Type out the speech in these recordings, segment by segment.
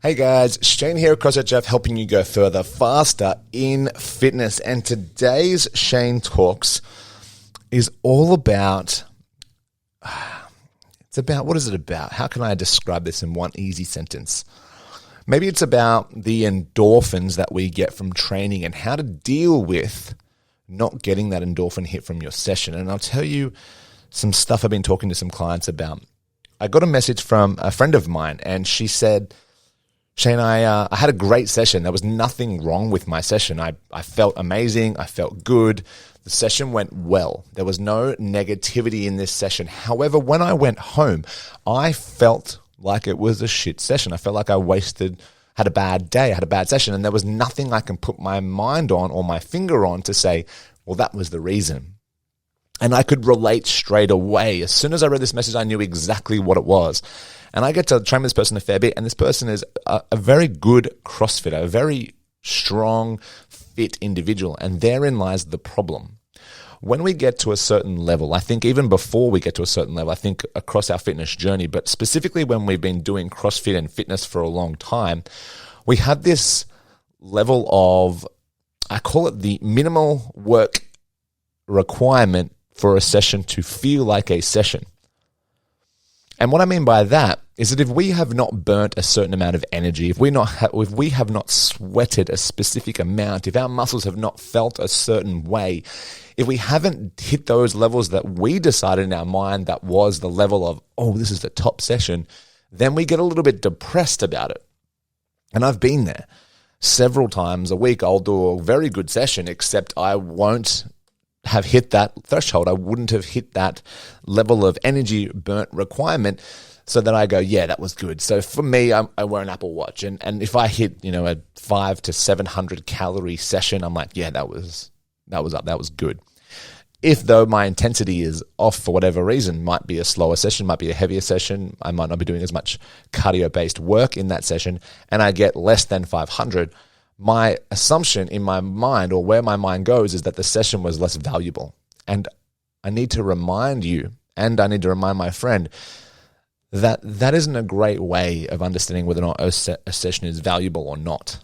Hey guys, Shane here, CrossFit Jeff, helping you go further, faster in fitness. And today's Shane Talks is all about, what is it about? How can I describe this in one easy sentence? Maybe it's about the endorphins that we get from training and how to deal with not getting that endorphin hit from your session. And I'll tell you some stuff I've been talking to some clients about. I got a message from a friend of mine and she said, Shane, I had a great session. There was nothing wrong with my session. I felt amazing. I felt good. The session went well. There was no negativity in this session. However, when I went home, I felt like it was a shit session. I felt like I had a bad day, I had a bad session, and there was nothing I can put my mind on or my finger on to say, well, that was the reason. And I could relate straight away. As soon as I read this message, I knew exactly what it was. And I get to train with this person a fair bit, and this person is a very good CrossFitter, a very strong, fit individual, and therein lies the problem. When we get to a certain level, I think even before we get to a certain level, I think across our fitness journey, but specifically when we've been doing CrossFit and fitness for a long time, we have this level of, I call it the minimal work requirement for a session to feel like a session. And what I mean by that is that if we have not burnt a certain amount of energy, if we have not sweated a specific amount, if our muscles have not felt a certain way, if we haven't hit those levels that we decided in our mind that was the level of, oh, this is the top session, then we get a little bit depressed about it. And I've been there several times a week. I'll do a very good session, except I won't have hit that threshold. I wouldn't have hit that level of energy burnt requirement so that I go, yeah, that was good. So for me, I wear an Apple Watch, and if I hit, a 500 to 700 calorie session, I'm like, yeah, that was up, that was good. If though my intensity is off for whatever reason, might be a slower session, might be a heavier session, I might not be doing as much cardio-based work in that session, and I get less than 500, my assumption in my mind, or where my mind goes, is that the session was less valuable. And I need to remind you, and I need to remind my friend, that that isn't a great way of understanding whether or not a session is valuable or not.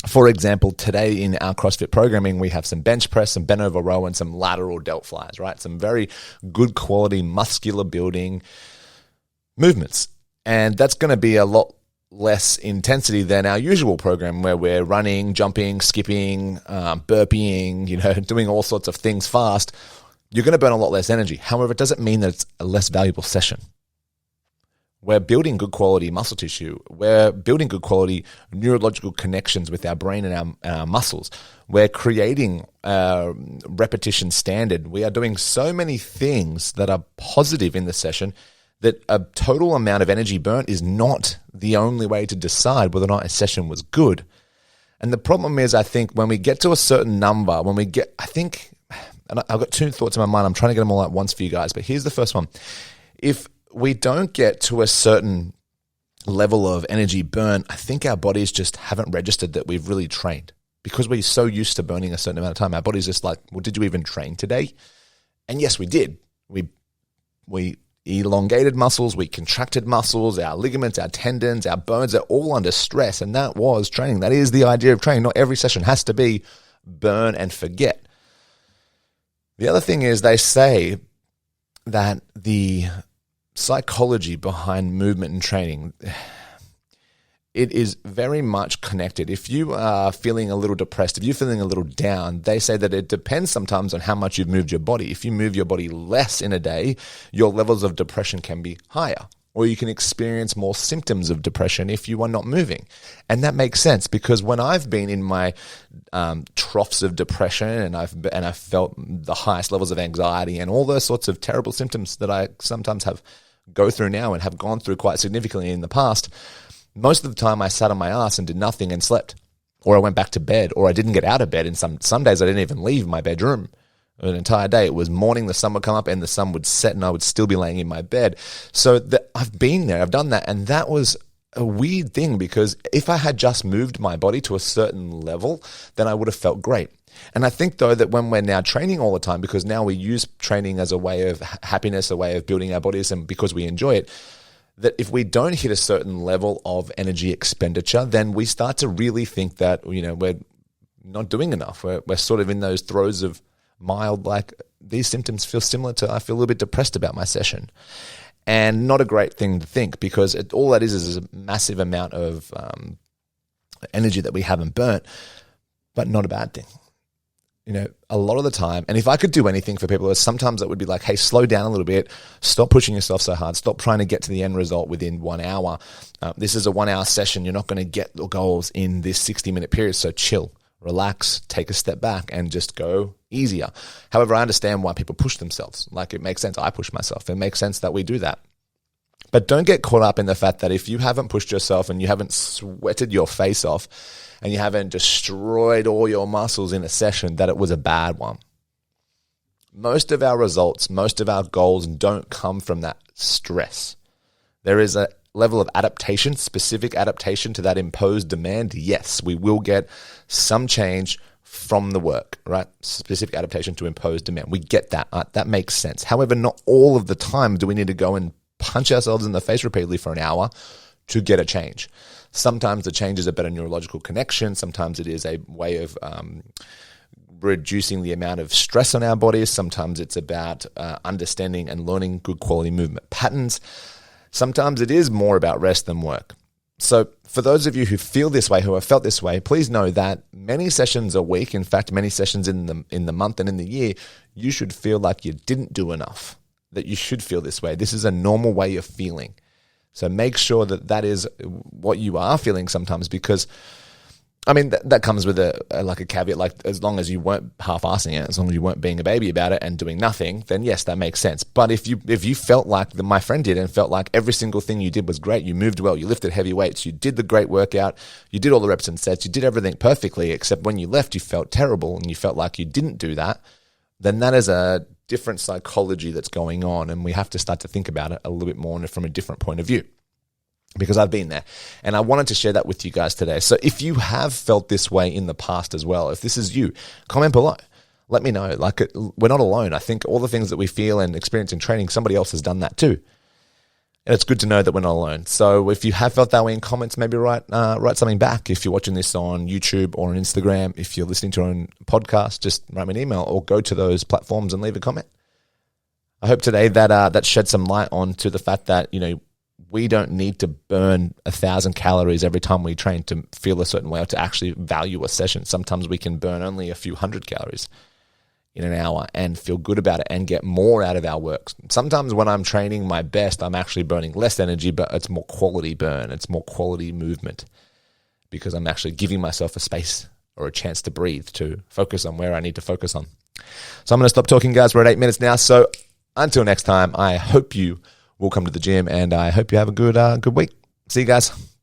For example, today in our CrossFit programming, we have some bench press, some bent over row, and some lateral delt flies, right? Some very good quality muscular building movements. And that's going to be a lot less intensity than our usual program where we're running, jumping, skipping, burping, doing all sorts of things fast. You're going to burn a lot less energy. However, it doesn't mean that it's a less valuable session. We're building good quality muscle tissue. We're building good quality neurological connections with our brain and our muscles. We're creating repetition standard. We are doing so many things that are positive in the session that a total amount of energy burnt is not the only way to decide whether or not a session was good. And the problem is, I think, when we get to a certain number, and I've got two thoughts in my mind. I'm trying to get them all at once for you guys, but here's the first one. If we don't get to a certain level of energy burn, I think our bodies just haven't registered that we've really trained. Because we're so used to burning a certain amount of time, our body's just like, well, did you even train today? And yes, we did. We elongated muscles, we contracted muscles, our ligaments, our tendons, our bones are all under stress, and that was training. That is the idea of training. Not every session has to be burn and forget. The other thing is, they say that the psychology behind movement and training, it is very much connected. If you are feeling a little depressed, if you're feeling a little down, they say that it depends sometimes on how much you've moved your body. If you move your body less in a day, your levels of depression can be higher, or you can experience more symptoms of depression if you are not moving. And that makes sense, because when I've been in my troughs of depression and I've felt the highest levels of anxiety and all those sorts of terrible symptoms that I sometimes go through now and have gone through quite significantly in the past, most of the time I sat on my ass and did nothing and slept, or I went back to bed, or I didn't get out of bed. And some days I didn't even leave my bedroom an entire day. It was morning, the sun would come up and the sun would set and I would still be laying in my bed. So I've been there, I've done that. And that was a weird thing, because if I had just moved my body to a certain level, then I would have felt great. And I think, though, that when we're now training all the time, because now we use training as a way of happiness, a way of building our bodies, and because we enjoy it, that if we don't hit a certain level of energy expenditure, then we start to really think that, we're not doing enough. We're sort of in those throes of mild, like these symptoms feel similar to, I feel a little bit depressed about my session. And not a great thing to think, because all that is a massive amount of energy that we haven't burnt, but not a bad thing. A lot of the time, and if I could do anything for people, sometimes it would be like, hey, slow down a little bit, stop pushing yourself so hard, stop trying to get to the end result within 1 hour. This is a 1 hour session. You're not going to get the goals in this 60-minute period, so chill, relax, take a step back, and just go easier. However, I understand why people push themselves. Like, it makes sense. I push myself. It makes sense that we do that. But don't get caught up in the fact that if you haven't pushed yourself and you haven't sweated your face off and you haven't destroyed all your muscles in a session, that it was a bad one. Most of our results, most of our goals don't come from that stress. There is a level of adaptation, specific adaptation to that imposed demand. Yes, we will get some change from the work, right? Specific adaptation to imposed demand. We get that. That makes sense. However, not all of the time do we need to go and punch ourselves in the face repeatedly for an hour to get a change. Sometimes the change is a better neurological connection. Sometimes it is a way of reducing the amount of stress on our bodies. Sometimes it's about understanding and learning good quality movement patterns. Sometimes it is more about rest than work. So for those of you who feel this way, who have felt this way, please know that many sessions a week, in fact, many sessions in the month and in the year, you should feel like you didn't do enough, that you should feel this way. This is a normal way of feeling. So make sure that is what you are feeling sometimes, because that comes with a caveat, like as long as you weren't half-assing it, as long as you weren't being a baby about it and doing nothing, then yes, that makes sense. But if you felt like my friend did and felt like every single thing you did was great, you moved well, you lifted heavy weights, you did the great workout, you did all the reps and sets, you did everything perfectly, except when you left, you felt terrible and you felt like you didn't do that, then that is a different psychology that's going on, and we have to start to think about it a little bit more from a different point of view, because I've been there and I wanted to share that with you guys today. So if you have felt this way in the past as well, if this is you, comment below. Let me know. We're not alone. I think all the things that we feel and experience in training, somebody else has done that too. And it's good to know that we're not alone. So if you have felt that way in comments, maybe write something back. If you're watching this on YouTube or on Instagram, if you're listening to your own podcast, just write me an email or go to those platforms and leave a comment. I hope today that shed some light onto the fact that, we don't need to burn 1,000 calories every time we train to feel a certain way or to actually value a session. Sometimes we can burn only a few hundred calories in an hour and feel good about it and get more out of our work. Sometimes when I'm training my best, I'm actually burning less energy, but it's more quality burn. It's more quality movement because I'm actually giving myself a space or a chance to breathe, to focus on where I need to focus on. So I'm going to stop talking, guys. We're at 8 minutes now. So until next time, I hope you will come to the gym and I hope you have a good week. See you guys.